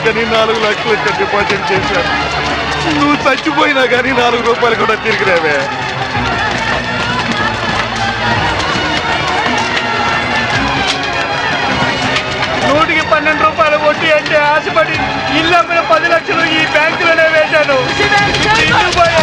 కానీ 4 లక్షలు డిపాజిట్ చేశాను. నువ్వు చచ్చిపోయినా కానీ 4 రూపాయలు కూడా తిరిగి రావే. నూటికి 12 రూపాయలు వడ్డీ అంటే ఆశపడి ఇల్లు అమ్మిన 10 లక్షలు ఈ బ్యాంకులోనే వేశాను. వడ్డీ పోయే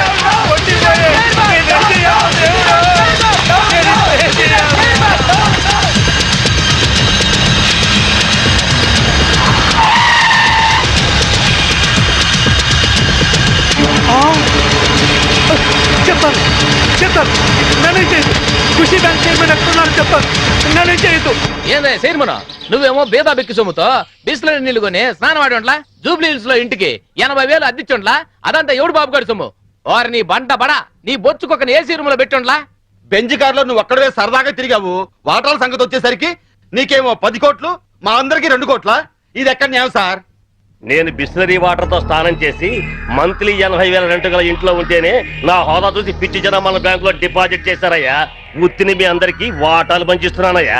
చెప్తాను చెప్తాను నన్ను చేయదు. ఖుషి బ్యాంక్ చైర్మన్ ఎక్కడున్నారు చెప్తాను. నన్ను చేయదు. ఏందే చైర్మన్, నువ్వేమో బేదా బెక్కి సొమ్ముతో బిస్లరీ నీళ్లు కొని స్నానం ఆడి జూబ్లీ హిల్స్ లో ఇంటికి 80,000 అద్దిచ్చుండ్లా. అదంతా ఎవడు బాబు గారి సొమ్ము? వారు నీ బంట బడా నీ బొచ్చుకొక ఏసీ రూమ్ లో పెట్టుండ్లా. బెంజ్ కార్ లో నువ్వు ఒక్కడే సరదాగా తిరిగావు. వాటాల సంగతి వచ్చేసరికి నీకేమో 10 కోట్లు, మా అందరికి 2 కోట్ల. ఇది ఎక్కడ న్యాయం సార్? నేను బిస్లరీ వాటర్ తో స్నానం చేసి మంత్లీ 80,000 రెంట్ గల ఇంట్లో ఉంటేనే నా హోదా చూసి పిచ్చి జనం మన బ్యాంక్ లో డిపాజిట్ చేశారయ్యా. ఉత్తిని మీ అందరికి వాటాలు పంచిస్తున్నానయ్యా.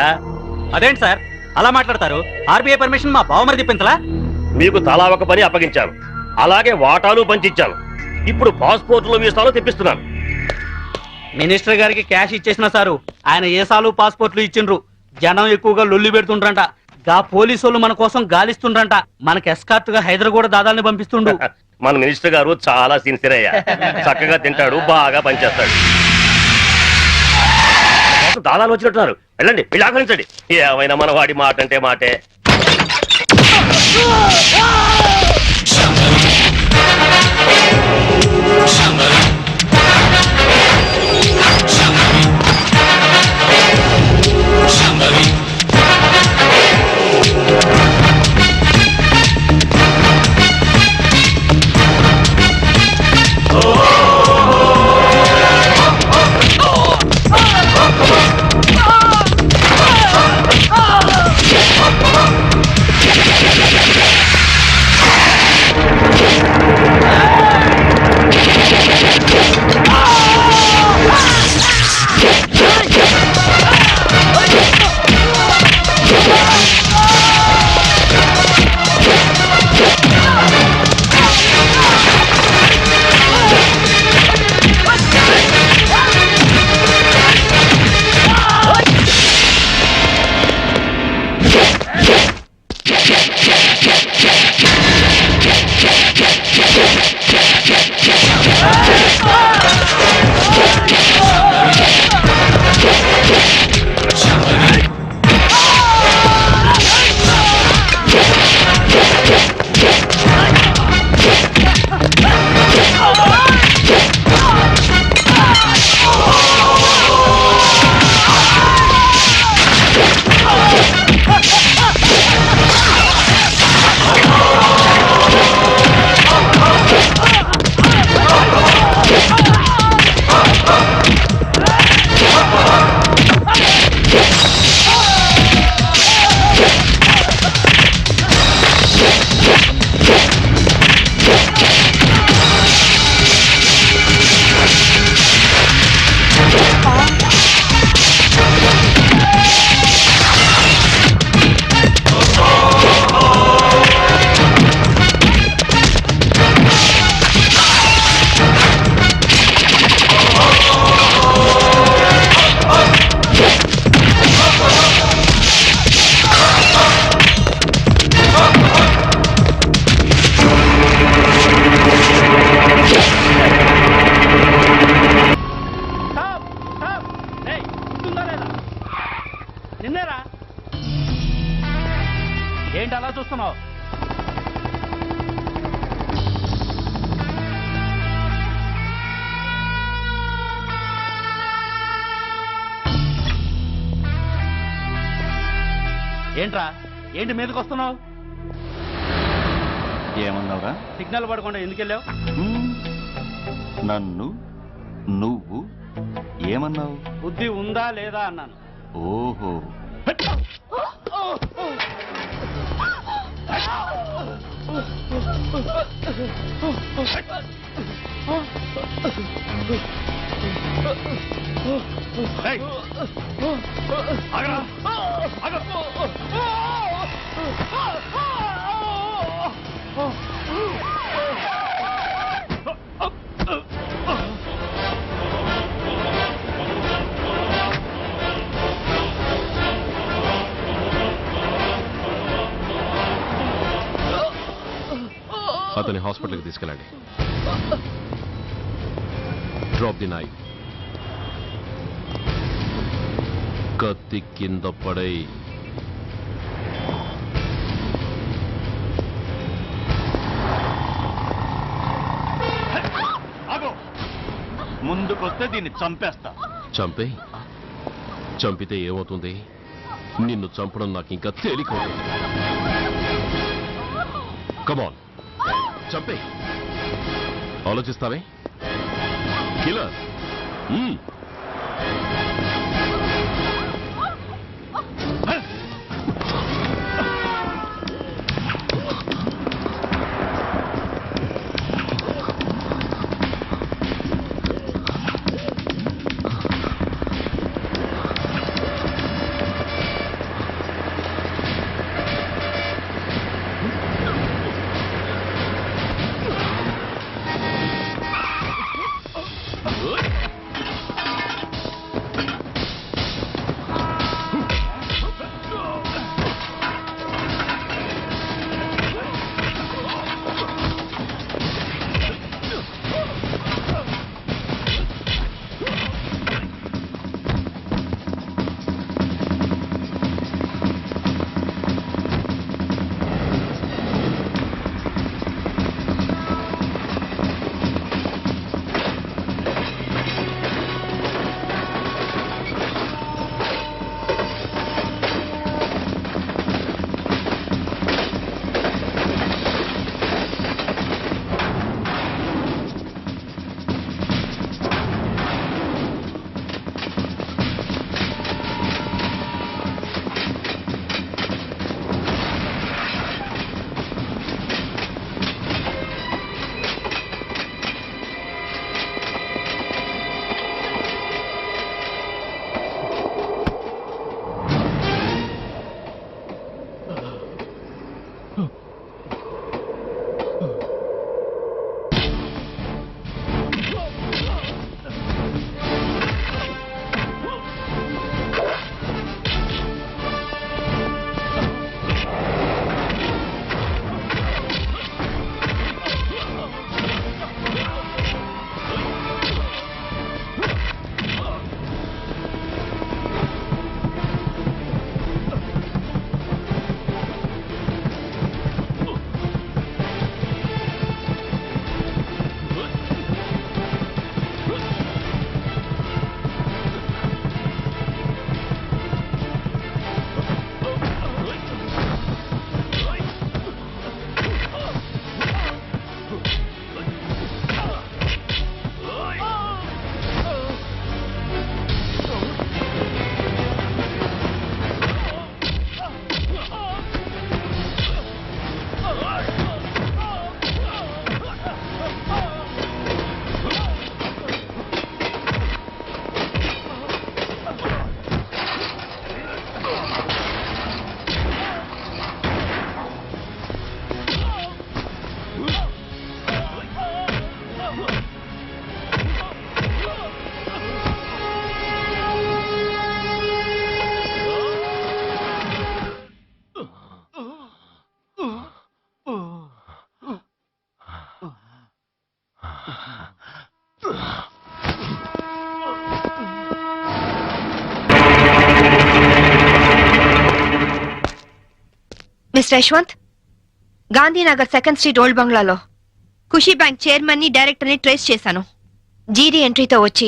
అదేంటి సార్ అలా మాట్లాడతారు? ఆర్బీఐ పర్మిషన్ మా బావమరి చెప్పించలా? మీకు తలా ఒక పని అప్పగించాను, అలాగే వాటాలు పంచిచ్చాను. ఇప్పుడు పాస్పోర్ట్లు వీసాలు తెప్పిస్తున్నాను. మినిస్టర్ గారికి క్యాష్ ఇచ్చేసిన సారు ఆయన ఏసాలు పాస్పోర్ట్లు ఇచ్చిండ్రు. జనం ఎక్కువగా లొల్లి పెడుతుండ్రంట. గా పోలీసులు మన కోసం గాలిస్తుండ్రంట. మనకి ఎస్కార్ట్ గా హైదరాబాద్ దాదాల్ని పంపిస్తుండు. మన మినిస్టర్ గారు చాలా సిన్సియర్ అయ్యా. చక్కగా తింటాడు, బాగా పనిచేస్తాడు. దాదాలు వచ్చినట్టున్నారు, వెళ్ళండి, వెళ్ళి ఆహ్వానించండి. ఏమైనా మన వాడి మాట అంటే మాటే. ఏంటి అలా చూస్తున్నావు? ఏంట్రా, ఏంటి మీదకి వస్తున్నావు? ఏమన్నావురా? సిగ్నల్ పడకుండా ఎందుకు వెళ్ళావు? నన్ను నువ్వు ఏమన్నావు? బుద్ధి ఉందా లేదా అన్నాను. ఓహో, అతని హాస్పిటల్కి తీసుకెళ్ళండి. Drop the knife. కత్తి కింద పడై. ఆగు. ముందుకొస్తే దీన్ని చంపేస్తా. చంపే. చంపితే ఏమవుతుంది? నిన్ను చంపడం నాకు ఇంకా తేలికవుతుంది. కమాన్, చంపే. ఆలోచిస్తావే killer. Mister Yashwant, Gandhinagar 2nd street old బంగ్లాలో ఖుషీ బ్యాంక్ చైర్మన్ ని డైరెక్టర్ ని ట్రేస్ చేశాను. జీడీ ఎంట్రీతో వచ్చి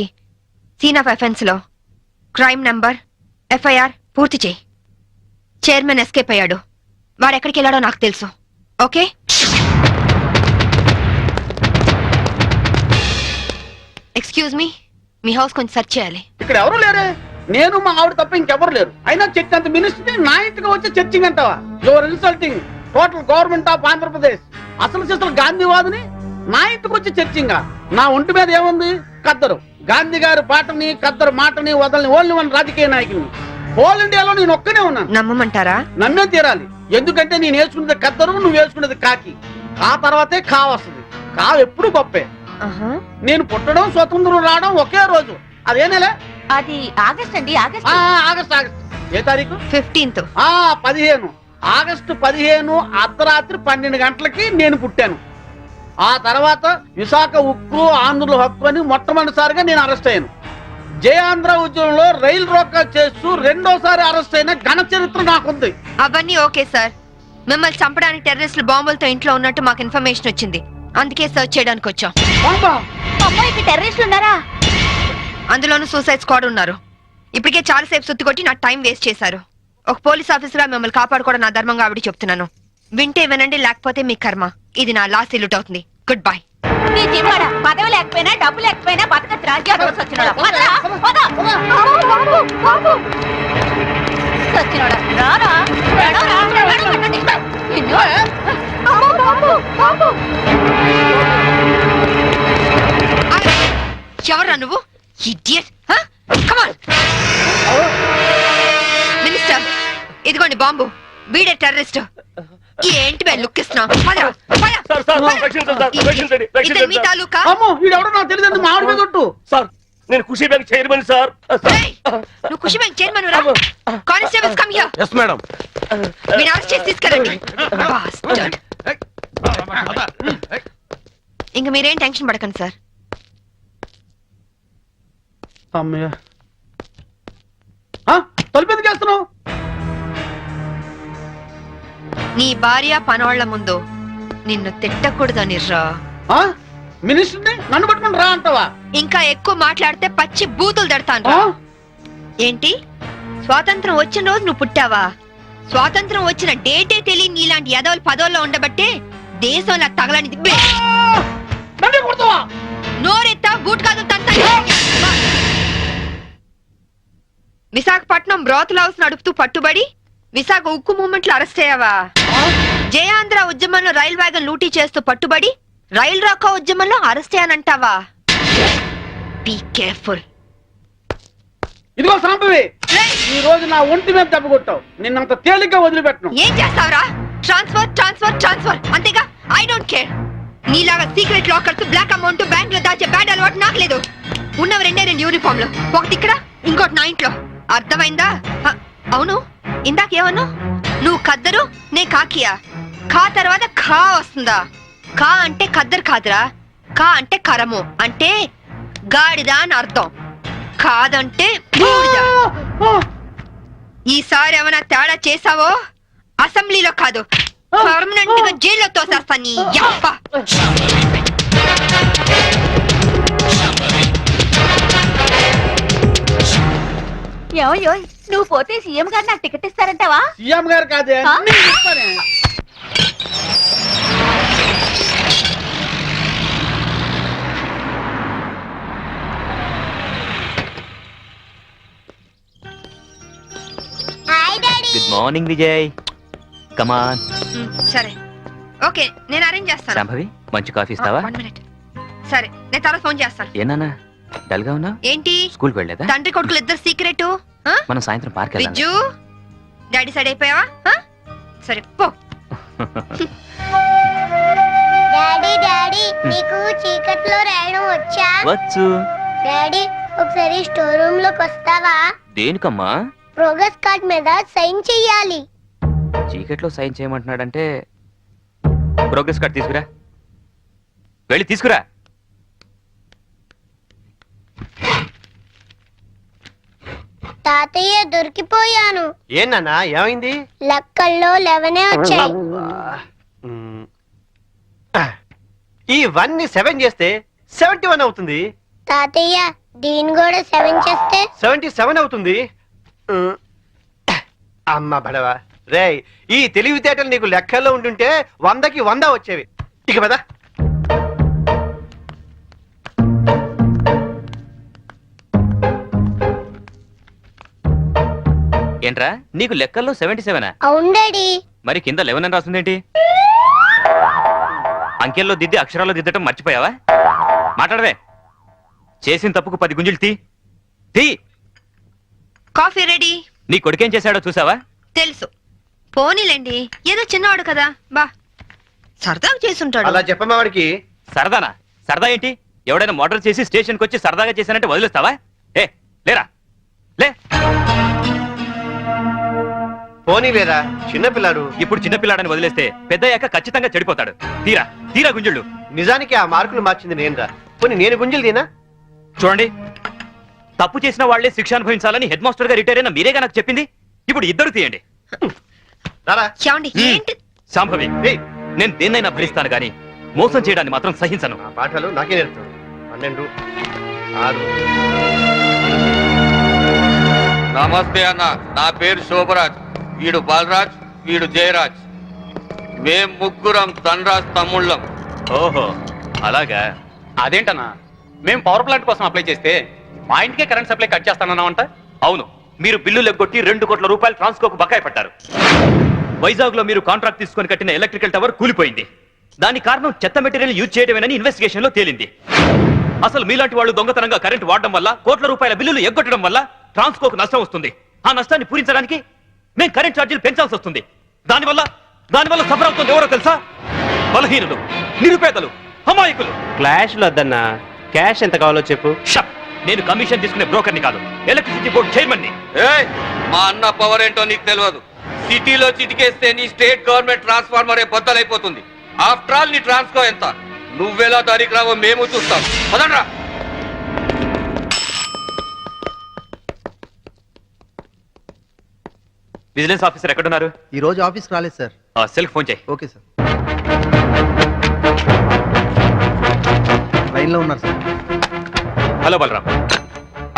సీన్ ఆఫ్ అఫెన్స్ లో క్రైమ్ నంబర్ ఎఫ్ఐఆర్ పూర్తి చేయి. చైర్మన్ ఎస్కేప్ అయ్యాడు. వాడెక్కడికి వెళ్ళాడో నాకు తెలుసు. ఓకే? ఎక్స్క్యూజ్ మీ, మీ హౌస్ కొంచెం సెర్చ్ చేయాలి. ఇక్కడ ఎవరు లేరే. నేను మా ఆవిడ తప్ప ఇంకెవరు లేరు. అయినా చర్చ్ అంత మినిస్ట్రీ నా ఇంటికి వచ్చి చర్చింగ్ అంటావా? Your insulting total government of Andhra Pradesh. అసలు గాంధీవాదిని నా ఇంటికి వచ్చి చర్చింగా. నా ఒంటి మీద ఏముంది? కద్దరు. గాంధీ గారి పాటని కద్దరు మాటని వదలని ఓన్లీ వన్ రాజకీయ నాయకుని. హోల్ ఇండియాలో నేను ఒక్కనే ఉన్నాను. నమ్మమంటారా? నమ్మే తీరాలి. ఎందుకంటే నేను వేసుకున్నది కద్దరు, నువ్వు వేసుకున్నది కాకి. ఆ తర్వాతే కా వస్తుంది. కా ఎప్పుడు గొప్పే. నేను పుట్టడం స్వతంత్రం రావడం ఒకే రోజు. అదే నెల? అది ఆగస్ట్ అండి. ఆగస్ట్. ఏ తారీఖు? 15th. 15. ఆగస్టు 15 అర్ధరాత్రి 12 గంటలకి నేను పుట్టాను. ఆ తర్వాత విశాఖ ఉక్కు ఆంధ్రుల హక్కు అని మొట్టమొదటిసారిగా నేను అరెస్ట్ అయ్యాను. జయాంధ్ర ఉద్యమంలో రైలు రోకా చేస్తూ రెండోసారి అరెస్ట్ అయిన ఘన చరిత్ర నాకుంది. అవన్నీ ఓకే సార్. మిమ్మల్ని చంపడానికి టెర్రరిస్టులు బాంబులతో ఇంట్లో ఉన్నట్టు మాకు ఇన్ఫర్మేషన్ వచ్చింది. అందుకే సర్చ్ చేయడానికి వచ్చాం. బాంబా? అమ్మాయికి టెర్రరిస్టులు ఉన్నారా? అందులోనూ సూసైడ్ స్క్వాడ్ ఉన్నారు. ఇప్పటికే చాలాసేపు సుత్తి కొట్టి నా టైం వేస్ట్ చేశారు. ఒక పోలీస్ ఆఫీసర్ గా మిమ్మల్ని కాపాడుకోవడం నా ధర్మంగా ఆవిడ చెప్తున్నాను. వింటే వినండి, లేకపోతే మీ కర్మ. ఇది నా లాస్ట్ ఇల్లుట్ అవుతుంది. Good bye. నీ జిమ్మాడ పదవి లేకపోయినా డబ్బు లేకపోయినా బతకచ్చు రాజ్యాలు సచ్చినోడా. సచ్చినోడా రారా. ఎవరా నువ్వు? ఇడియట్. కమ్ ఆన్ మినిస్టర్, ఇదిగోండి బాంబు. వీడే టెర్రరిస్ట్. ఏంటి బే లుక్ ఇస్తున్నావు? మీ తాలూకా? అమ్మో వీడెవడో నాకు తెలియదు. మామిడి మీద కొట్టు. సార్ నేను ఖుషీ బ్యాంక్ చైర్మన్ సార్. ఏయ్, నువ్వు ఖుషి బ్యాంక్ చైర్మన్ రా. Constables come here. Yes madam. వీడిని అరెస్ట్ చేసి తీసుకెళ్ళండి. Bastard. ఇంక మీరేం టెన్షన్ పడకండి సార్. అమ్మయ్య, తలుపు ఎందుకు వేస్తున్నావు? నీ భార్య పనోళ్ల ముందు నిన్ను తిట్టకూడదని రా. మినిస్టర్ని నన్ను పట్టుకుని రా అంటావా? ఇంకా ఎక్కువ మాట్లాడితే పచ్చి బూతులు దడతాను రా. ఏంటి, స్వాతంత్రం వచ్చిన రోజు నువ్వు పుట్టావా? స్వాతంత్రం వచ్చిన డేటే తెలియని నీలాంటి యదవులు పదవుల్లో ఉండబట్టే దేశంలో తగలనిది. నోరెత్తా బూట్ కాదు తంతా. విశాఖపట్నం బ్రోతల్ హౌస్ నడుపుతూ పట్టుబడి విశాఖ ఉక్కు మూవ్మెంట్ లో అరెస్ట్ అయ్యావా? జయాంధ్ర ఉద్యమంలో రైల్ వ్యాగన్ లూటీ చేస్తూ పట్టుబడి రైల్ రోకో ఉద్యమంలో అరెస్ట్ అయ్యానంటావా? Be careful. ఇదిగో సాంబవి, ఈ రోజు నా ఒంటి మీద దెబ్బ కొట్టావు. నిన్నంత తేలిగ్గా వదిలిపెట్టను. ఏం చేస్తావురా? ట్రాన్స్ఫర్ ట్రాన్స్ఫర్ ట్రాన్స్ఫర్ అంతేగా. I don't care. నీలాగా secret lockers, black amount bank లో దాచే బ్యాడ్ అలవాటు నాకు లేదు. ఉన్నవి రెండే యూనిఫామ్ లో, ఒకటి ఇక్కడ ఇంకోటి నా ఇంట్లో. అర్థమైందా? అవును, ఇందాకేమన్నా? నువ్వు కద్దరు, నే కాకియా. ఖా తర్వాత ఖా వస్తుందా? ఖా అంటే ఖద్దరు కాదురా. ఖా అంటే కరము, అంటే గాడిద అని అర్థం. కాదంటే బూడిద. ఈసారి ఏమైనా తేడా చేసావో అసెంబ్లీలో కాదు, పర్మనెంట్ గా జైల్లో తోసేస్తా నీ యప్ప. ఏమయ్యో, నువ్వు పోతే సీఎం గారు నాకు టికెట్ ఇస్తారంటావా? సీఎం గారు కాదే, నేను ఇస్తానే. Good morning Vijay. కమాన్. సరే ఓకే, నేను అరేంజ్ చేస్తాను. శాంభవి మంచి కాఫీ ఇస్తావా? 1 minute. సరే, నేను తర్వాత ఫోన్ చేస్తాను. ఏనా డల్ గా ఉన్నా? ఏంటి స్కూల్ వెళ్ళలేదా? తండ్రి కొడుకులు ఇద్దరు సీక్రెట్? మనం సాయంత్రం పార్క్ వెళ్దాం. విజ్జు, డాడీ సైడ్ అయిపోయావా? సరే పో. డాడీ డాడీ నీకు చీకట్లో రాయడం వచ్చా? వచ్చు. డాడీ ఒకసారి స్టోర్ రూమ్ లోకి వస్తావా? దేనికమ్మా? ప్రోగ్రెస్ కార్డ్ మీద సైన్ చెయ్యాలి. చీకట్లో సైన్ చేయమంటున్నాడంటే ప్రోగ్రెస్ కార్డ్ తీసుకురా. వెళ్ళి తీసుకురా. తాతయ్య దొరికిపోయాను. ఏనా ఏమైంది? లెక్కల్లో 11 వచ్చాయి. ఈ 1 ని 7 చేస్తే 71 అవుతుంది. తాతయ్య దీని కూడా 7 చేస్తే 77 అవుతుంది. అమ్మ బడవా రే, ఈ తెలివితేటలు నీకు లెక్కల్లో ఉంటుంటే 100కి 100 వచ్చేవి. ఇక పద. ఏంట్రా నీకు లెక్కల్లో 77? అవును డాడీ. మరి కింద 11 అని రాస్తుందేంటి? అంకెల్లో దిద్ది అక్షరాల్లో దిద్దటం మర్చిపోయావా? మాట్లాడవే. చేసిన తప్పుకు 10 గుంజులు తీ. Coffee ready. నీ కొడుకేం చేశాడో చూసావా? తెలుసు. పోనీలేండి, ఏదో చిన్నవాడు కదా, బా సరదాగా చేసుంటాడు. అలా చెప్పమ్మా వాడికి. సరదానా? సరదా ఏంటి? ఎవడైనా మోటార్ చేసి స్టేషన్కి వచ్చి సరదాగా చేశానంటే వదిలేస్తావా? లేరా లే. పోనీ లేరా, చిన్నపిల్లాడు. ఇప్పుడు చిన్నపిల్లాడని వదిలేస్తే పెద్దయ్యాక ఖచ్చితంగా చెడిపోతాడు. తీరా గుంజుళ్ళు. నిజానికి ఆ మార్కులు మార్చింది నేనురా. పోనీ నేను గుంజలు తినా? చూడండి, తప్పు చేసిన వాళ్లే శిక్ష అనుభవించాలని హెడ్ మాస్టర్ గా రిటైర్ అయిన మీరేగా నాకు చెప్పింది. ఇప్పుడు ఇద్దరు తీయండి. ఏంటి శాంభవి, నేను దేన్నైనా భరిస్తాను గాని మోసం చేయడాన్ని మాత్రం సహించను. ఆ పాఠాలు నాకే నేర్పుతాడు. 12, 6. నమస్తే అన్న, నా పేరు శోభరాజ్, వీడు బాలరాజ్, వీడు జయరాజ్. మేం ముగ్గురం ధనరాజ్ తమ్ముళ్ళం. ఓహో అలాగా. అదేంటన్నా, మేము పవర్ ప్లాంట్ కోసం అప్లై చేస్తే మా ఇంటికే కరెంట్ సప్లై కట్ చేస్తానన్నావంట. అవును, మీరు బిల్లు లెగ్గొట్టి 2 కోట్ల రూపాయలు ట్రాన్స్కోకు బకాయి పట్టారు. వైజాగ్ లో మీరు కాంట్రాక్ట్ తీసుకొని కట్టిన ఎలక్ట్రికల్ టవర్ కూలిపోయింది. దానికి కారణం చెత్త మెటీరియల్ యూజ్ చేయడమేనని ఇన్వెస్టిగేషన్ లో తేలింది. అసలు మీలాంటి వాళ్ళు దొంగతనంగా కరెంట్ వాడడం వల్ల, కోట్ల రూపాయల బిల్లులు ఎగ్గొట్టడం వల్ల ట్రాన్స్కోకు నష్టం వస్తుంది. ఆ నష్టాన్ని పూరించడానికి మేము కరెంట్ ఛార్జీలు పెంచాల్సి వస్తుంది. దానివల్ల సఫర్ అవుతుంది ఎవరో తెలుసా? బలహీనులు, నిరుపేదలు, అమాయకులు. క్లాష్లు వద్దన్నా, క్యాష్ ఎంత కావాలో చెప్పు. షప్! నేను కమిషన్ తీసుకునే బ్రోకర్ని కాదు, ఎలక్ట్రిసిటీ బోర్డు చైర్మన్ ని. మా అన్న పవర్ ఏంటో నీకు తెలియదు. సిటీలో చిటికేస్తే నీ స్టేట్ గవర్నమెంట్ ట్రాన్స్ఫార్మర్ బద్దలైపోతుంది. ఆఫ్టర్ ఆల్ నీ ట్రాన్స్కో ఎంత? నువ్వెలా దానికి రావో మేము చూస్తాం. పదండ్రా. విజిలెన్స్ ఆఫీసర్ ఎక్కడున్నారు? ఈ రోజు ఆఫీస్కి రాలేదు సార్. సెల్కి ఫోన్ చేయి. Okay sir. లైన్లో ఉన్నారు సార్. హలో బలరాం,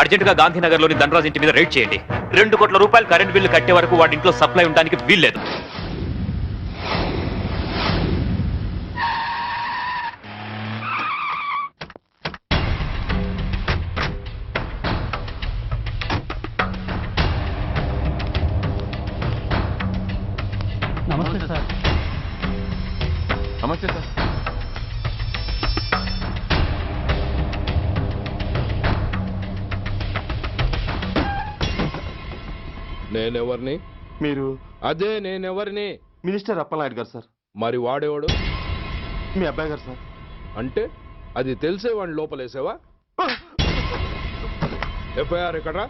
అర్జెంటుగా గాంధీనగర్ లోని ధనరాజ్ ఇంటి మీద రైడ్ చేయండి. 2 కోట్ల రూపాయలు కరెంట్ బిల్లు కట్టే వరకు వాడి ఇంట్లో సప్లై ఉండడానికి వీల్లేదు. నమస్తే సార్. నమస్తే సార్. నేనెవరిని? మీరు అదే నేనెవరిని? మినిస్టర్ అప్పలనాయుడు గారు సార్. మరి వాడేవాడు? మీ అబ్బాయి గారు సార్. అంటే అది తెలిసే వాడిని లోపలేసావా? ఎఫ్ఐఆర్ ఎక్కడ్రా?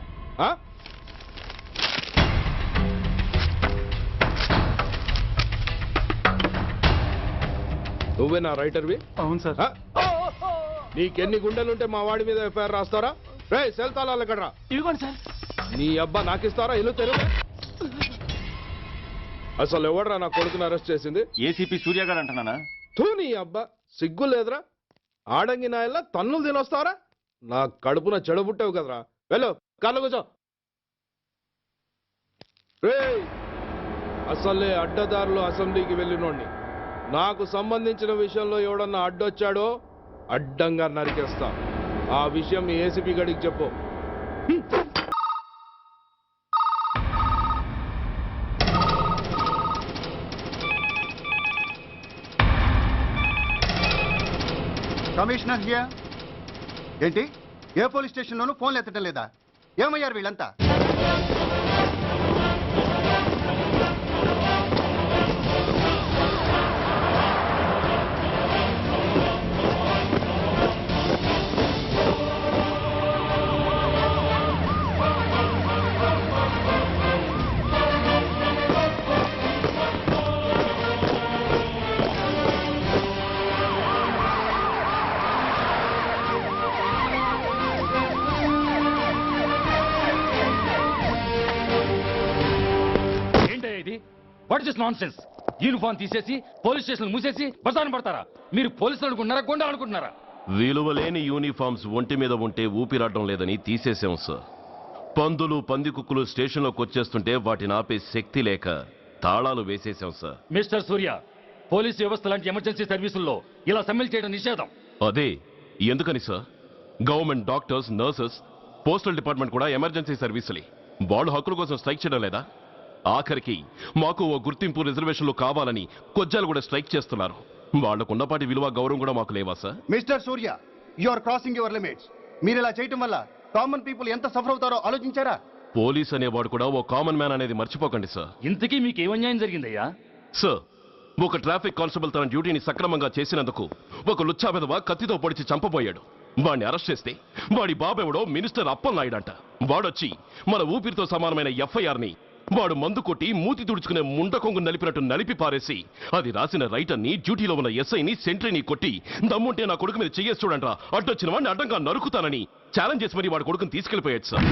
నువ్వే నా రైటర్వి? అవును సార్. నీకెన్ని గుండెలుంటే మా వాడి మీద ఎఫ్ఐఆర్ రాస్తారా? రే సెల్ తాళాలు ఎక్కడ్రా? ఇదిగోండి సార్. నీ అబ్బా నాకిస్తారా? ఇల్లు తెరువు. అసలు ఎవడ్రా నా కొడుకుని అరెస్ట్ చేసింది? ఏసీపీ సూర్య గారు అంటున్నానా? తూ నీ అబ్బా సిగ్గు లేదురా? ఆడంగి నాయల్లా తన్నులు తినొస్తారా? నా కడుపున చెడబుట్టావు కదరా. వెళ్ళు కార్లో కూర్చో. రే అసలే అడ్డదారులు అసెంబ్లీకి వెళ్ళినోడిని. నాకు సంబంధించిన విషయంలో ఎవడన్నా అడ్డొచ్చాడో అడ్డంగా నరికేస్తా. ఆ విషయం మీ ఏసీపీ గడికి చెప్పు. Commissioner here. ఏంటి, ఏ పోలీస్ స్టేషన్లోనూ ఫోన్లు ఎత్తడం లేదా? ఏమయ్యారు వీళ్ళంతా? What is nonsense? యూనిఫామ్ తీసేసి పోలీస్ స్టేషన్ మూసేసి బజారు పడతారా? మీరు పోలీసులు అనుకుంటున్నారా, గుండాలు అనుకుంటున్నారా? విలువలేని యూనిఫామ్స్ ఒంటి మీద ఉంటే ఊపిరాడడం లేదని తీసేసాం సార్. పందులు పందికుక్కులు స్టేషన్లోకి వచ్చేస్తుంటే వాటిని ఆపే శక్తి లేక తాళాలు వేసేసాం సార్. మిస్టర్ సూర్య, పోలీస్ వ్యవస్థ లాంటి ఎమర్జెన్సీ సర్వీసుల్లో ఇలా సమ్మెలు చేయడం నిషేధం. అదే ఎందుకని sir? Government doctors, nurses, postal department కూడా ఎమర్జెన్సీ సర్వీసులే. వాళ్ళు హక్కుల కోసం స్ట్రైక్ చేయడం లేదా? ఆఖరికి మాకు ఓ గుర్తింపు రిజర్వేషన్లు కావాలని కొజ్జాలు కూడా స్ట్రైక్ చేస్తున్నారు. వాళ్లకున్నపాటి విలువ గౌరవం కూడా మాకు లేవా sir? Mister Surya, you are crossing your limits. మీరు ఇలా చేయటం వల్ల కామన్ పీపుల్ ఎంత సఫర్ అవుతారో ఆలోచించారా? పోలీస్ అనేవాడు కూడా ఓ కామన్ మ్యాన్ అనేది మర్చిపోకండి సార్. ఇంతకీ మీకు ఏమన్యాయం జరిగిందయ్యా? సార్, ఒక ట్రాఫిక్ కానిస్టేబుల్ తన డ్యూటీని సక్రమంగా చేసినందుకు ఒక లుచ్చా విధవ కత్తితో పొడిచి చంపబోయాడు. వాడిని అరెస్ట్ చేస్తే వాడి బాబెవడో మినిస్టర్ అప్పలనాయుడు అంట. వాడొచ్చి మన ఊపిరితో సమానమైన ఎఫ్ఐఆర్ ని వాడు మందు కొట్టి మూతి తుడుచుకునే ముండకొంగు నలిపినట్టు నలిపి పారేసి అది రాసిన రైటర్ని డ్యూటీలో ఉన్న ఎస్ఐని సెంట్రీని కొట్టి దమ్ముంటే నా కొడుకు మీద చెయ్యేసి చూడంట్రా అడ్డొచ్చిన వాడిని అడ్డంగా నరుకుతానని ఛాలెంజ్ చేసి మరి వాడు కొడుకుని తీసుకెళ్లిపోయాడు సార్.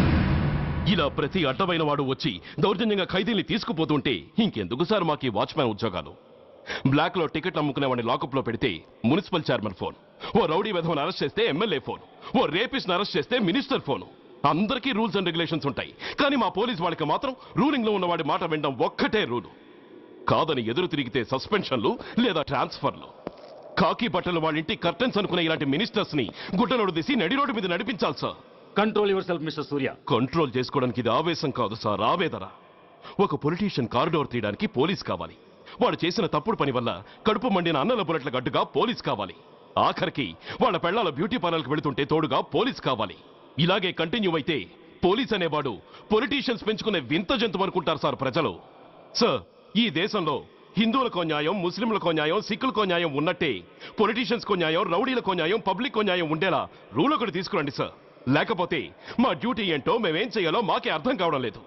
ఇలా ప్రతి అడ్డమైన వాడు వచ్చి దౌర్జన్యంగా ఖైదీల్ని తీసుకుపోతుంటే ఇంకెందుకు సార్ మాకు ఈ వాచ్మ్యాన్ ఉద్యోగాలు? బ్లాక్ లో టికెట్లు అమ్ముకునే వాడిని లాకప్ లో పెడితే మున్సిపల్ చైర్మన్ ఫోన్, ఓ రౌడీ విధవను అరెస్ట్ చేస్తే ఎమ్మెల్యే ఫోన్, ఓ రేపిస్ట్ అరెస్ట్ చేస్తే మినిస్టర్ ఫోన్. అందరికీ రూల్స్ అండ్ రెగ్యులేషన్స్ ఉంటాయి, కానీ మా పోలీస్ వాళ్ళకి మాత్రం రూలింగ్ లో ఉన్న వాడి మాట వినడం ఒక్కటే రూలు. కాదని ఎదురు తిరిగితే సస్పెన్షన్లు లేదా ట్రాన్స్ఫర్లు. కాకి బట్టలు వాళ్ళ ఇంటి కర్టెన్స్ అనుకునే ఇలాంటి మినిస్టర్స్ ని గుడ్డనోడు తీసి నడి రోడ్డు మీద నడిపించాలి sir. Control your self mister Surya. Control చేసుకోవడానికి ఇది ఆవేశం కాదు సార్, ఆవేదన. ఒక పొలిటీషియన్ కారిడోర్ తీయడానికి పోలీస్ కావాలి. వాడు చేసిన తప్పుడు పని వల్ల కడుపు మండిన అన్నల బుల్లెట్ల గడ్డుగా పోలీస్ కావాలి. ఆఖరికి వాళ్ళ పెళ్లాల బ్యూటీ పార్లర్కి వెళుతుంటే తోడుగా పోలీస్ కావాలి. ఇలాగే కంటిన్యూ అయితే పోలీస్ అనేవాడు పొలిటీషియన్స్ పెంచుకునే వింత జంతువు అనుకుంటారు సార్ ప్రజలు. సార్, ఈ దేశంలో హిందువులకో న్యాయం, ముస్లింలకో న్యాయం, సిక్కులకో న్యాయం ఉన్నట్టే పొలిటీషియన్స్కో న్యాయం, రౌడీలకో న్యాయం, పబ్లిక్కో న్యాయం ఉండేలా రూల్ ఒకటి తీసుకురండి సార్. లేకపోతే మా డ్యూటీ ఏంటో మేమేం చేయాలో మాకే అర్థం కావడం లేదు.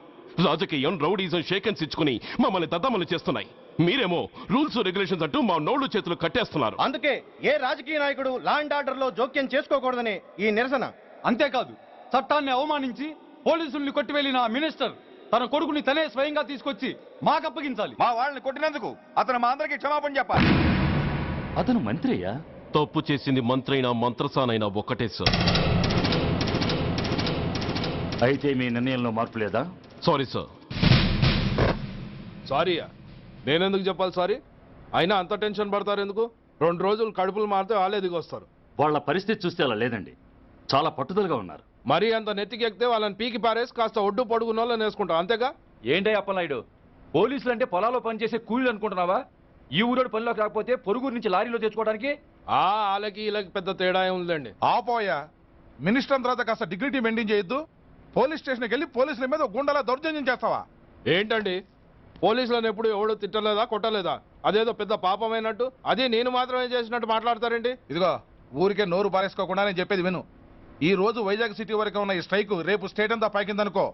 రాజకీయం, రౌడీజం షేకెన్స్ ఇచ్చుకుని మమ్మల్ని దద్దమలు చేస్తున్నాయి. మీరేమో రూల్స్ రెగ్యులేషన్స్ అంటూ మా నోళ్లు చేతులు కట్టేస్తున్నారు. అందుకే ఏ రాజకీయ నాయకుడు లా అండ్ ఆర్డర్ లో జోక్యం చేసుకోకూడదని ఈ నిరసన. అంతేకాదు, చట్టాన్ని అవమానించి పోలీసుల్ని కొట్టివెళ్లిన మినిస్టర్ తన కొడుకుని తనే స్వయంగా తీసుకొచ్చి మాకు అప్పగించాలి. మా వాళ్ళని కొట్టినందుకు అతను మా అందరికి క్షమాపణ చెప్పాలి. అతను మంత్రియా? తప్పు చేసింది మంత్రైనా మంత్రసానైనా ఒక్కటే సార్. అయితే మీ నిర్ణయంలో మార్పు లేదా? Sorry sir. సారీయా? నేనెందుకు చెప్పాలి సారీ? అయినా అంత టెన్షన్ పడతారు ఎందుకు? 2 రోజులు కడుపులు మారితే వాళ్ళే దిగొస్తారు. వాళ్ళ పరిస్థితి చూస్తే అలా లేదండి, చాలా పట్టుదలగా ఉన్నారు. మరీ అంత నెత్తికి ఎక్కితే వాళ్ళని పీకి పారేసి కాస్త ఒడ్డు పొడుగున్న వాళ్ళని వేసుకుంటాం, అంతేగా? ఏంటే అప్పలనాయుడు, పోలీసులు అంటే పొలాల్లో పనిచేసే కూలీలు అనుకుంటున్నావా? ఈ ఊరోడు పనిలోకి రాకపోతే పొరుగురు నుంచి లారీలో తెచ్చుకోవడానికి వాళ్ళకి వీళ్ళకి పెద్ద తేడా ఉందండి. ఆపోయా, మినిస్టర్ తర్వాత కాస్త డిగ్నిటీ మెయింటైన్ చేయొద్దు. పోలీస్ స్టేషన్కి వెళ్ళి పోలీసుల మీద గుండెలా దౌర్జన్యం చేస్తావా? ఏంటండి, పోలీసులను ఎప్పుడు ఎవడు తిట్టలేదా, కొట్టలేదా? అదేదో పెద్ద పాపమైనట్టు అది నేను మాత్రమే చేసినట్టు మాట్లాడతారండి. ఇదిగో, ఊరికే నోరు పారేసుకోకుండా నేను చెప్పేది విను. ఈ రోజు వైజాగ్ సిటీ వరకు ఉన్న ఈ స్ట్రైక్ రేపు స్టేట్ అంతా పైకిందనుకో,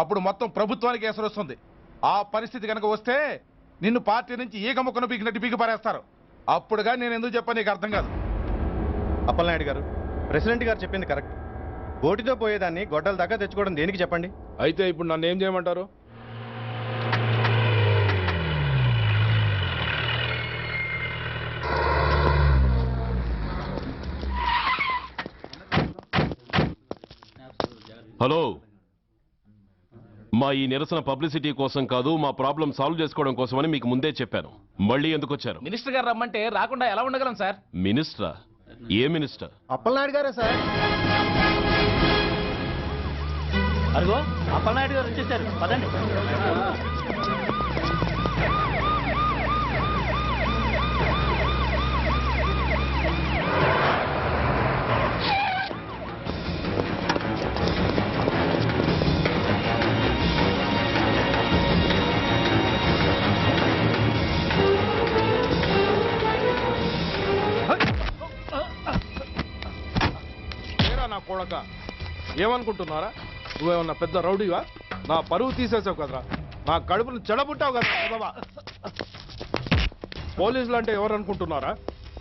అప్పుడు మొత్తం ప్రభుత్వానికి ఎసరు వస్తుంది. ఆ పరిస్థితి కనుక వస్తే నిన్ను పార్టీ నుంచి ఈగ ముక్కను పీకినట్టు పీకి పారేస్తారు. అప్పుడుగా నేను ఎందుకు చెప్పాను నీకు అర్థం కాదు. అప్పలనాయుడు గారు, ప్రెసిడెంట్ గారు చెప్పింది కరెక్ట్. గోటితో పోయేదాన్ని గొడ్డల దాకా తెచ్చుకోవడం దేనికి చెప్పండి? అయితే ఇప్పుడు నన్ను ఏం చేయమంటారు? హలో, మా ఈ నిరసన పబ్లిసిటీ కోసం కాదు, మా ప్రాబ్లం సాల్వ్ చేసుకోవడం కోసమని మీకు ముందే చెప్పాను. మళ్ళీ ఎందుకు వచ్చారు? మినిస్టర్ గారు రమ్మంటే రాకుండా ఎలా ఉండగలం సార్? మినిస్టరా? ఏ మినిస్టర్? అప్పలనాయుడు గారే సార్. అదిగో అప్పలనాయుడు గారు వచ్చేసారు, పదండి. నా కొడక, ఏమనుకుంటున్నారా? నువ్వేమన్నా పెద్ద రౌడీవా? నా పరువు తీసేసావు కదరా, నా కడుపును చెడబుట్టావు కదా. పోలీసులు అంటే ఎవరు అనుకుంటున్నారా?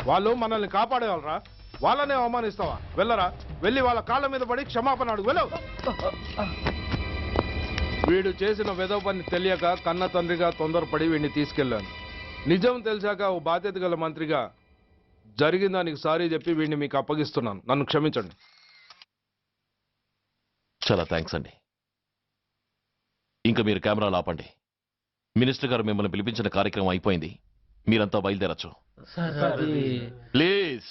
వాళ్ళు మనల్ని కాపాడేవాళ్ళరా, వాళ్ళనే అవమానిస్తావా? వెళ్ళరా, వెళ్ళి వాళ్ళ కాళ్ళ మీద పడి క్షమాపణ అడుగు, వెళ్ళవు. వీడు చేసిన వెధవ పని తెలియక కన్న తండ్రిగా తొందరపడి వీడిని తీసుకెళ్లాను. నిజం తెలిసాక ఓ బాధ్యత గల మంత్రిగా జరిగిన దానికి సారీ చెప్పి వీడిని మీకు అప్పగిస్తున్నాను. నన్ను క్షమించండి. చాలా థ్యాంక్స్ అండి. ఇంకా మీరు కెమెరాలు ఆపండి. మినిస్టర్ గారు మిమ్మల్ని పిలిపించిన కార్యక్రమం అయిపోయింది, మీరంతా బయలుదేరచ్చు ప్లీజ్.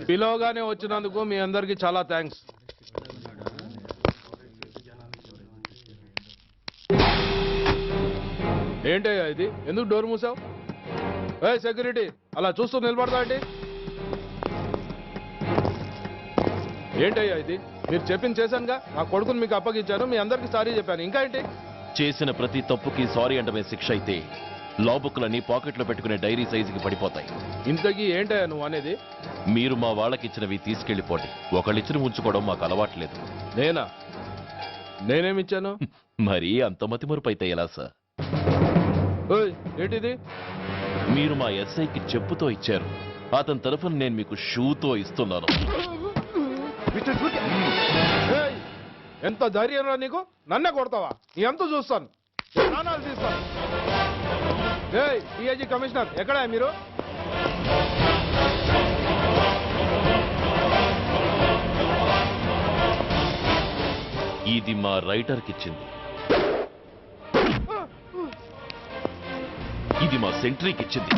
పిలవగానే వచ్చినందుకు మీ అందరికీ చాలా థ్యాంక్స్. ఏంటయ్యా ఇది? ఎందుకు డోర్ మూసావు? ఏ సెక్యూరిటీ, అలా చూస్తూ నిలబడతా అండి. ఏంటయ్యా ఇది? మీరు చెప్పింది చేశానుగా, నా కొడుకుని మీకు అప్పగించాను, మీ అందరికి సారీ చెప్పాను, ఇంకా ఏంటి? చేసిన ప్రతి తప్పుకి సారీ అంటమే శిక్ష అయితే లా బుక్లన్నీ పాకెట్లో పెట్టుకునే డైరీ సైజుకి పడిపోతాయి. ఇంతకీ ఏంటయ్యా నువ్వు అనేది? మీరు మా వాళ్ళకిచ్చినవి తీసుకెళ్లిపోండి. ఒకళ్ళిచ్చిన ఉంచుకోవడం మాకు అలవాట్లేదు. నేనా? నేనేమిచ్చాను? మరి అంత మతిమరుపు అయితే ఎలా సార్? ఓయ్, ఏంటిది? మీరు మా ఎస్ఐకి చెప్పుతో ఇచ్చారు, అతని తరఫున నేను మీకు షూతో ఇస్తున్నాను. ఏయ్, ఎంత ధైర్యం రా నీకు? నన్నే కొడతావా? నీ ఎంత చూస్తాను, ప్రాణాలు తీస్తాను. ఏయ్, డిఐజీ కమిషనర్ ఎక్కడా మీరు? ఇది మా రైటర్కి ఇచ్చింది, ఇది మా సెంట్రీకి ఇచ్చింది.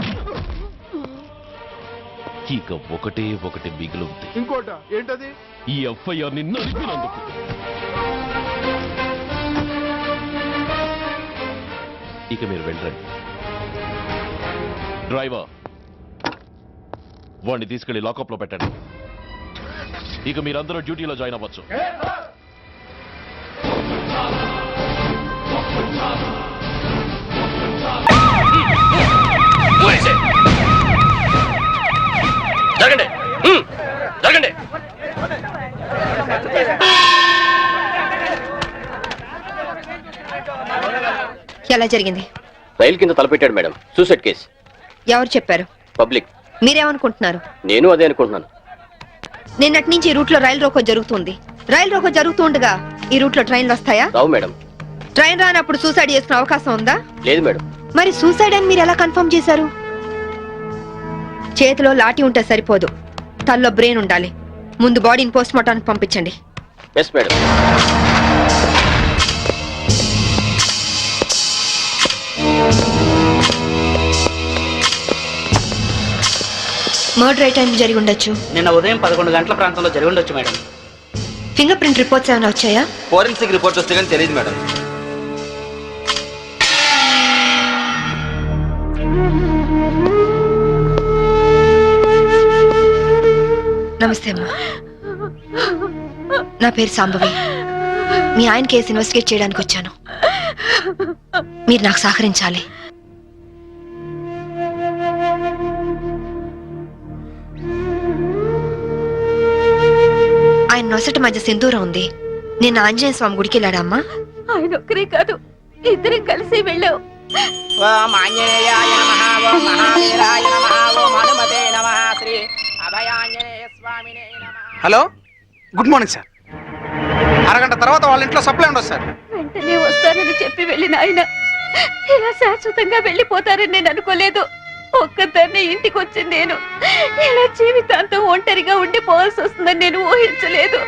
ఇక ఒకటే ఒకటి మిగిలింది. ఇంకోట ఏంటది? ఈ ఎఫ్ఐఆర్ ని నడిపినందుకు. ఇక మీరు వెళ్ళండి. డ్రైవర్, వాడిని తీసుకెళ్లి లాకప్ లో పెట్టండి. ఇక మీరందరూ డ్యూటీలో జాయిన్ అవ్వచ్చు. జరగండి, జరగండి. ఎలా జరిగింది? రైలు కింద తలపెట్టాడు మేడం. Suicide case. ఎవరు చెప్పారు? పబ్లిక్. మీరేమనుకుంటున్నారు? నేను అదే అనుకుంటున్నాను. నిన్నటి నుంచి ఈ రూట్ లో రైలు రోకో జరుగుతుంది. రైలు రోకో జరుగుతూ ఉండగా ఈ రూట్ లో ట్రైన్లు వస్తాయా? రావు మేడం. ట్రైన్ రానప్పుడు సూసైడ్ చేసుకునే అవకాశం ఉందా? లేదు మేడం. మరి సూసైడ్ అని మీరు ఎలా కన్ఫర్మ్ చేశారు? చేతిలో లాఠీ ఉంటే సరిపోదు, తల్లో బ్రెయిన్ ఉండాలి. ముందు బాడీని పోస్ట్ మార్టానికి పంపించండి. Yes madam. మర్డర్ ఏ టైం జరిగి ఉండొచ్చు? నిన్న ఉదయం 11 గంటల ప్రాంతంలో జరిగి ఉండొచ్చు మేడం. ఫింగర్ ప్రింట్ రిపోర్ట్స్ ఏమైనా వచ్చాయా? ఫోరెన్సిక్ రిపోర్ట్ వస్తే కానీ తెలియదు మేడం. నమస్తే అమ్మా, నా పేరు సాంబవి. మీ ఆయన కేసు ఇన్వెస్టిగేట్ చేయడానికి వచ్చాను. మీరు నాకు సహకరించాలి. ఆయన నొసటి మధ్య సింధూరం ఉంది. నేను ఆంజనేయ స్వామి గుడికి వెళ్ళాడమ్మా. ఆయన ఒక్కరే కాదు, ఇద్దరం కలిసి వెళ్ళావు. Hello, good morning sir. అరగంట తర్వాత వాళ్ళ ఇంట్లో సప్లై ఉండదు సార్. వెంటనే వస్తానని చెప్పి వెళ్ళిన ఆయన ఇలా శాశ్వతంగా వెళ్ళిపోతారని నేను అనుకోలేదు. ఒక్కదాన్ని ఇంటికి వచ్చింది నేను. ఇలా జీవితాంతం ఒంటరిగా ఉండిపోవాల్సి వస్తుందని నేను ఊహించలేదు.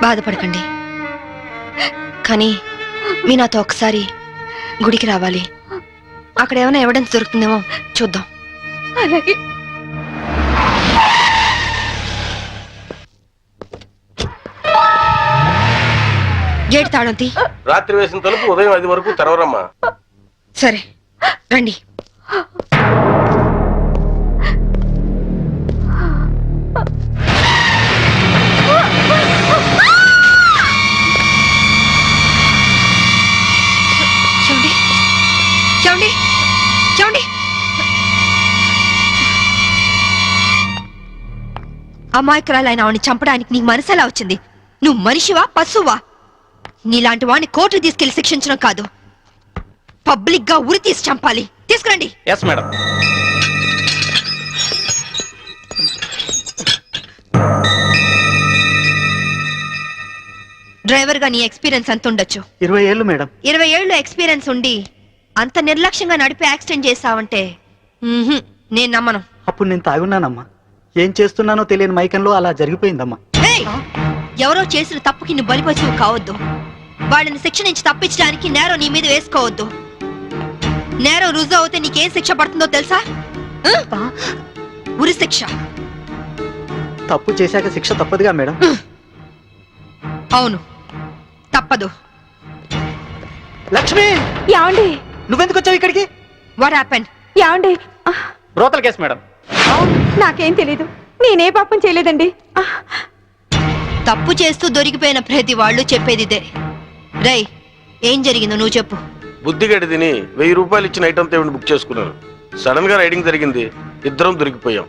బాధపడకండి, కానీ మీ నాతో ఒకసారి గుడికి రావాలి. అక్కడ ఏమైనా ఎవిడెన్స్ దొరుకుతుందేమో చూద్దాం. అలాగే. గేట్ తాళం తీ. రాత్రి వేసిన తలుపు ఉదయం 5 వరకు తెరవరమ్మా. సరే రండి. చూడండి చూడండి చూడండి. అమాయకురాలైన ఆవిని చంపడానికి నీకు మనసు ఎలా వచ్చింది? నువ్వు మనిషివా పశువా? నీలాంటి వాడిని కోర్టుకు తీసుకెళ్లి శిక్షించడం కాదు, పబ్లిక్ గా ఉరి తీసి చంపాలి. తీసుకురండి. Yes madam. డ్రైవర్ గా నీ ఎక్స్పీరియన్స్ ఎంత ఉండొచ్చు? 20 ఏళ్ళు మేడం. 20 ఏళ్ళు ఎక్స్పీరియన్స్ ఉండి అంత నిర్లక్ష్యంగా నడిపి యాక్సిడెంట్ చేసావంటే నేను నమ్మను. అప్పుడు నేను తాగున్నానమ్మా. ఏం చేస్తున్నానో తెలియని మైకంలో అలా జరిగిపోయిందమ్మా. ఏయ్! ఎవరో చేసిన తప్పుకి నువ్వు బలిపశువు కావద్దు. వాళ్ళని శిక్ష నుంచి తప్పించడానికి నేరం నీ మీద వేసుకోవద్దు. నేరం రుజువు అవుతే నీకేం శిక్ష పడుతుందో తెలుసా? ఉరి శిక్ష. తప్పు చేశాక శిక్ష తప్పదుగా మేడం. అవును, తప్పదు. లక్ష్మి, యాండి నువ్వెందుకు వచ్చావు ఇక్కడికి? What happened? యాండి బ్రోతల్ కేసు మేడం. నాకేం తెలీదు, నేనే పాపం చేయలేదండి. తప్పు చేస్తూ దొరికిపోయిన ప్రతి వాళ్ళు చెప్పేది ఇదే. రేయ్, ఏం జరిగిందో నువ్వు చెప్పు. బుద్ధిగడి తిని 1000 రూపాయలు ఇచ్చిన ఐటమ్ తేవిని బుక్ చేసుకున్నాను. సడన్ గా రైడింగ్ జరిగింది, ఇద్దరం దొరికిపోయాం.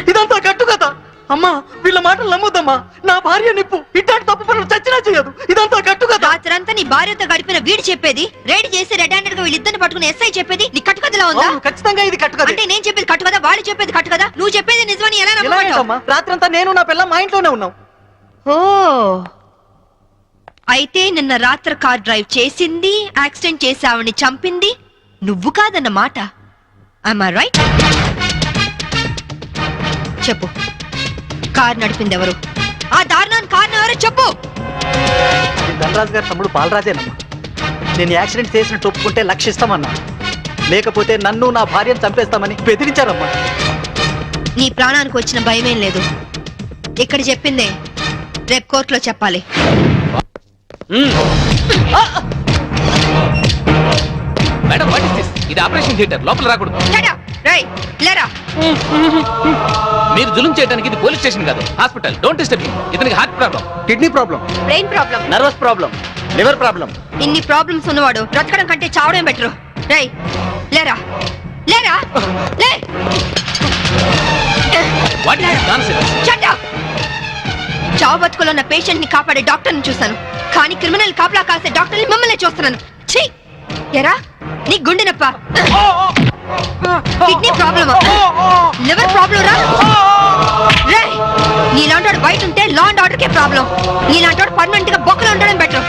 ఇదంతా కట్టు కదా. అమ్మా వీళ్ళ మాటలు నమ్మొద్దమ్మా. నా భార్య నిప్పు ఇట్లాంటి తప్పు పనులు చచ్చినా చేయదు. ఇదంతా కట్టు కదా. రాత్రంతా నీ భార్యతో గడిపిన వీడు చెప్పేది, రేడి చేసి రెడ్ హ్యాండెడ్ గా వీళ్ళిద్దరిని పట్టుకుని ఎస్ఐ చెప్పేది నీ కట్టుకథలా ఉందా? ఖచ్చితంగా ఇది కట్టు అంటే నేను చెప్పేది కట్టు కదా, వాళ్ళు చెప్పేది కట్టు కదా, నువ్వు చెప్పేది నిజమని ఎలా నమ్ముకుంటావు? రాత్రంతా నేను నా పిల్ల మా ఇంట్లోనే ఉన్నాం. ఓ అయితే నిన్న రాత్రి కార్ డ్రైవ్ చేసింది, యాక్సిడెంట్ చేసి ఆవిడ్ని చంపింది నువ్వు కాదన్నమాట. I'm I right? చెప్పు, కార్ నడిపింది ఎవరు? ఆ దారుణాన్ని కారణం ఎవరో చెప్పు. ధనరాజు గారి తమ్ముడు బాలరాజేనమ్మా. నేను యాక్సిడెంట్ చేసినట్టు ఒప్పుకుంటే లక్షిస్తామన్నా, లేకపోతే నన్ను నా భార్యను చంపేస్తామని బెదిరించారమ్మా. నీ ప్రాణానికి వచ్చిన భయమేం లేదు. ఇక్కడ చెప్పిందే రేపు కోర్టులో చెప్పాలి. Madam what is this? ఇది ఆపరేషన్ థియేటర్, లోపల రాకూడదు. మీరు జులుం చేయడానికి ఇది పోలీస్ స్టేషన్ కాదు, హాస్పిటల్. Don't disturb him. ఇతనికి heart problem, kidney problem, brain problem, nervous problem, liver problem. ఇన్ని ప్రాబ్లమ్స్ ఉన్నవాడు బ్రతకడం కంటే చావడం బెటరు. రై లేరా లేరా లే. What is nonsense? Shut up! చావు బతుకులో ఉన్న పేషెంట్ ని కాపాడే డాక్టర్ ని చూశాను, కానీ క్రిమినల్ కాపలా కాసే డాక్టర్ ని మిమ్మల్ని చూస్తున్నాను. ఛీ! ఎరా నీ గుండె నొప్ప, కిడ్నీ ప్రాబ్లమా, లివర్ ప్రాబ్లం రా. రేయ్, నీలాంటి బయట ఉంటే law and order K problem. నీలాంటి పర్మనెంట్ గా బొక్కలో ఉండడం బెటర్.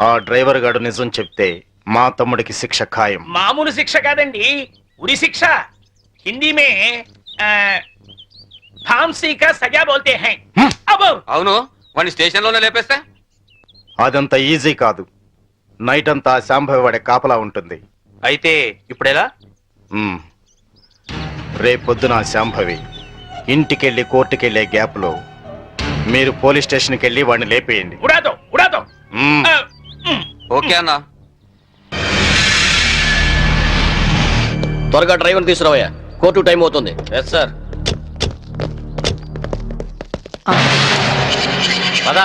ఆ డ్రైవర్ గాడు నిజం చెప్తే మా తమ్ముడికి శిక్ష ఖాయం. మామూలు శిక్ష కాదండి, ఉరి శిక్ష. హిందీ మే फांसी का सजा बोलते हैं. అవును, వాడిని స్టేషన్ లోనే లేపేస్తే? అదంత ఈజీ కాదు. నైట్ అంతా శాంభవి వాడే కాపలా ఉంటుంది. అయితే ఇప్పుడెలా? రేపొద్దున శాంభవి ఇంటికెళ్ళి కోర్టుకెళ్లే గ్యాప్ లో మీరు పోలీస్ స్టేషన్కి వెళ్ళి వాడిని లేపేయండి. ఉడాదో ఉడాదో. ఓకే అన్నా. త్వరగా డ్రైవర్ తీసుకురావయ్యా, కోర్టు టైం అవుతుంది. Yes sir. పద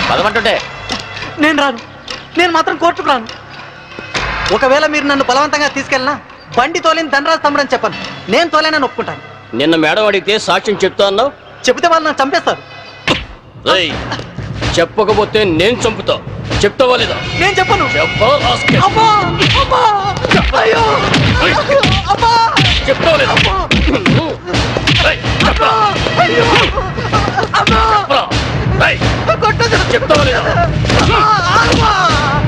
పదమంటుంటే. నేను రాను, నేను మాత్రం కోర్టుకు రాను. ఒకవేళ మీరు నన్ను బలవంతంగా తీసుకెళ్ళినా బండి తోలేని ధనరాజు తమ్ముడు అని చెప్పను. నేను తోలేనని ఒప్పుకుంటాను. నిన్న మేడం అడిగితే సాక్ష్యం చెప్తా అన్నావు. చెబితే వాళ్ళు నన్ను చంపేస్తారు. చెప్పకపోతే నేను చంపుతా. చెప్తావా లేదా? నేను చెప్పను. చెప్తావా లేదా? చెప్తావా లేదా?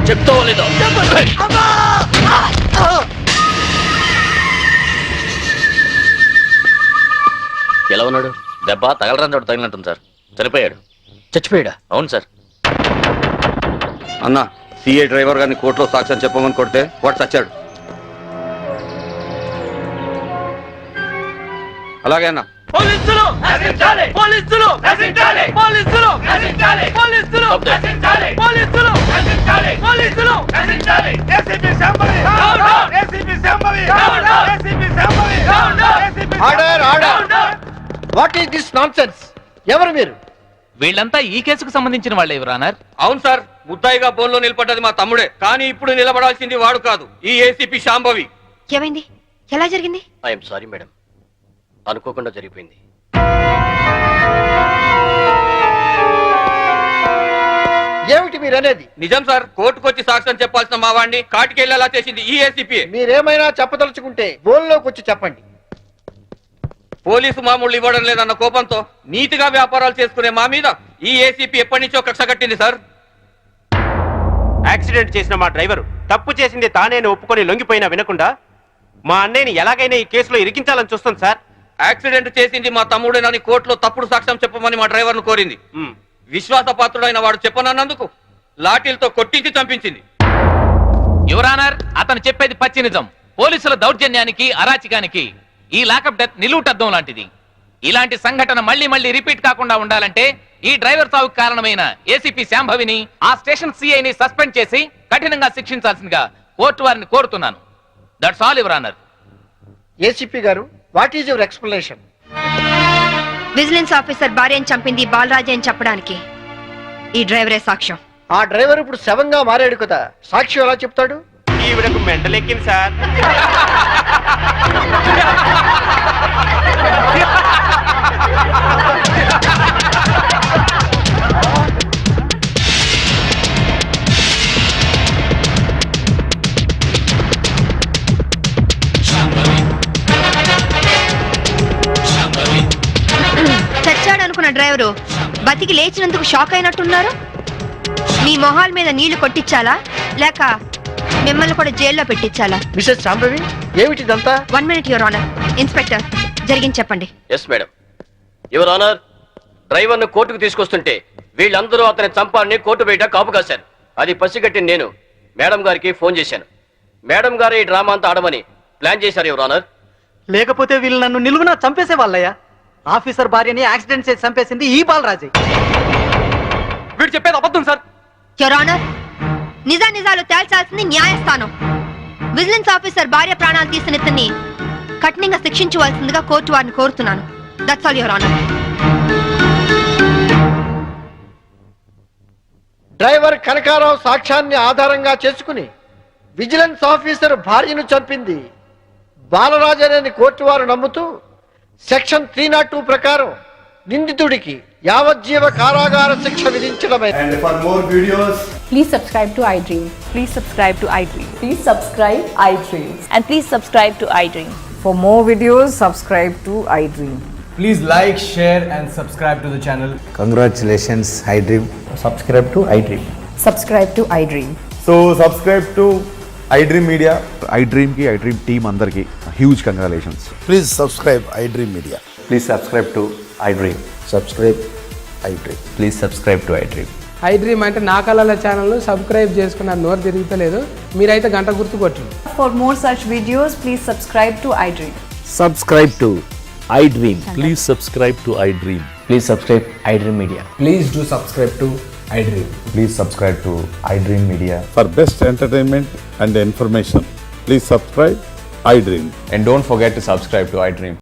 చెప్తావా లేదా? ఎలా ఉన్నాడు? దెబ్బ తగలరాని చోట తగిలినట్టుంది సార్. చనిపోయాడు. చచ్చిపోయాడా? అవును సార్. అన్నా, సిఏ డ్రైవర్ గారిని కోర్టులో సాక్ష్యం చెప్పమని కొడితే వాడు చచ్చాడు. అలాగే అన్నా. పోలీసులు నశించాలి! పోలీసులు నశించాలి! పోలీసులు నశించాలి! పోలీసులు నశించాలి! పోలీసులు నశించాలి! పోలీసులు నశించాలి! ACP Shambhavi! ACP Shambhavi! ACP Shambhavi! Order order. What is this nonsense? ఎవరు మీరు? వీళ్ళంతా ఈ కేసుకు సంబంధించిన వాళ్ళే యువరానర్. అవును సార్, ముద్దాయిగా బోన్లో నిలబడ్డది మా తమ్ముడే, కానీ ఇప్పుడు నిలబడాల్సింది వాడు కాదు, ఈ ఏసీపీ శాంభవి. ఏమైంది? ఎలా జరిగింది? ఐఎమ్ సారీ మేడం, అనుకోకుండా జరిగిపోయింది. ఏమిటి మీరు అనేది? నిజం సార్, కోర్టుకు వచ్చి సాక్ష్యం చెప్పాల్సిన మా వాడిని కాటికెళ్ళేలా చేసింది ఈ ఏసీపీ. మీరేమైనా చెప్పదలుచుకుంటే బోన్లోకి వచ్చి చెప్పండి. పోలీసు మామూలు ఇవ్వడం లేదన్న కోపంతో నీతిగా వ్యాపారాలు చేసుకునే మా మీద ఈ ఏసీపీ ఎప్పటి నుంచో కక్ష కట్టింది సార్. యాక్సిడెంట్ చేసిన మా డ్రైవరు తప్పు చేసింది తానేని ఒప్పుకొని లొంగిపోయినా వినకుండా మా అన్నయ్యని ఎలాగైనా ఈ కేసులో ఇరికించాలని చూస్తుంది సార్. యాక్సిడెంట్ చేసింది మా తమ్ముడేనని కోర్టులో తప్పుడు సాక్ష్యం చెప్పమని మా డ్రైవర్ ను కోరింది. విశ్వాసపాత్రుడైన వాడు చెప్పనన్నందుకు లాఠీలతో కొట్టించి చంపించింది. యువరానర్, అతను చెప్పేది పచ్చి నిజం. పోలీసుల దౌర్జన్యానికి, అరాచకానికి ఈ లాకప్ డెత్ నిలువుటద్దం లాంటిది. ఇలాంటి సంఘటన మళ్లీ మళ్లీ రిపీట్ కాకుండా ఉండాలంటే ఈ డ్రైవర్ సావుకు కారణమైన ఏసీపీ శాంభవిని, ఆ స్టేషన్ సిఐని సస్పెండ్ చేసి కఠినంగా శిక్షించాల్సిందిగా కోర్టు వారిని కోరుతున్నాను. That's all your honour. ACP గారు, what is your explanation? Vigilance officer భార్యను చంపింది బాలరాజే అని చెప్పడానికి ఈ డ్రైవరే సాక్ష్యం. ఆ డ్రైవర్ ఇప్పుడు శవంగా మారాడు కదా, సాక్షి ఎలా చెప్తాడు? ఈవిడకు మెంటలెక్కింది సార్. చచ్చాడనుకున్న డ్రైవరు బతికి లేచినందుకు షాక్ అయినట్టున్నారు. మీ మొహాల మీద నీళ్లు కొట్టించాలా లేక మిమ్మల్ని కూడా జైల్లో పెట్టించాలా? మిసెస్ శాంభవి, ఏమిటిదంతా? 1 minute యువర్ ఆనర్. ఇన్స్పెక్టర్, జరిగింది చెప్పండి. Yes madam. యువర్ ఆనర్, డ్రైవర్ను కోర్టుకు తీసుకొస్తుంటే వీళ్ళందరూ అతని చంపాలని కోర్టు బయట కాపు కాశారు. అది పసిగట్టి నేను మేడం గారికి ఫోన్ చేశాను. మేడం గారు ఈ డ్రామా అంతా ఆడమని ప్లాన్ చేశారు యువర్ ఆనర్. లేకపోతే వీళ్ళు నన్ను నిలువున చంపేసే వాళ్ళయ్యా. ఆఫీసర్ భార్యని యాక్సిడెంట్ చేసి చంపేసింది ఈ బాలరాజే. వీడు చెప్పేది అబద్ధం సార్. యువర్ ఆనర్, నిజాలు తేల్చాల్సింది న్యాయస్థానం. విజిలెన్స్ ఆఫీసర్ భార్య ప్రాణాలు తీసిన ఇతన్ని కఠినంగా శిక్షించవలసిందిగా కోర్టు వారిని కోరుతున్నాను. That's all your honour. Driver Kanakarao సాక్ష్యాన్ని ఆధారంగా చేసుకుని విజిలెన్స్ ఆఫీసర్ భార్యను చంపింది బాలరాజనేని కోర్టు వారు నమ్ముతూ సెక్షన్ 302 ప్రకారం నిందితుడికి యావజ్జీవ కారాగార శిక్ష విధించడమైంది. And for more videos, Please subscribe to iDream. Please subscribe to iDream. Please subscribe iDream. And please subscribe to iDream. For more videos, subscribe to iDream. Please like, share and subscribe to the channel. congratulations, iDream. Subscribe to iDream. Subscribe to iDream. So subscribe to iDream Media. iDream ki iDream team andarki huge congratulations. Please subscribe iDream Media. Please subscribe to iDream. Subscribe iDream. Please subscribe to iDream. iDream అంటే నా కళల channel subscribe చేసుకున్న నోరు తిరుగుతలేదు. మీరైతే గంట గుర్తు కొట్టండి. For more such videos, please subscribe to iDream. Subscribe to iDream. Please subscribe to iDream. Please subscribe iDream Media. Please do subscribe to iDream. Please subscribe to iDream Media. For best entertainment and information, please subscribe iDream. And don't forget to subscribe to iDream.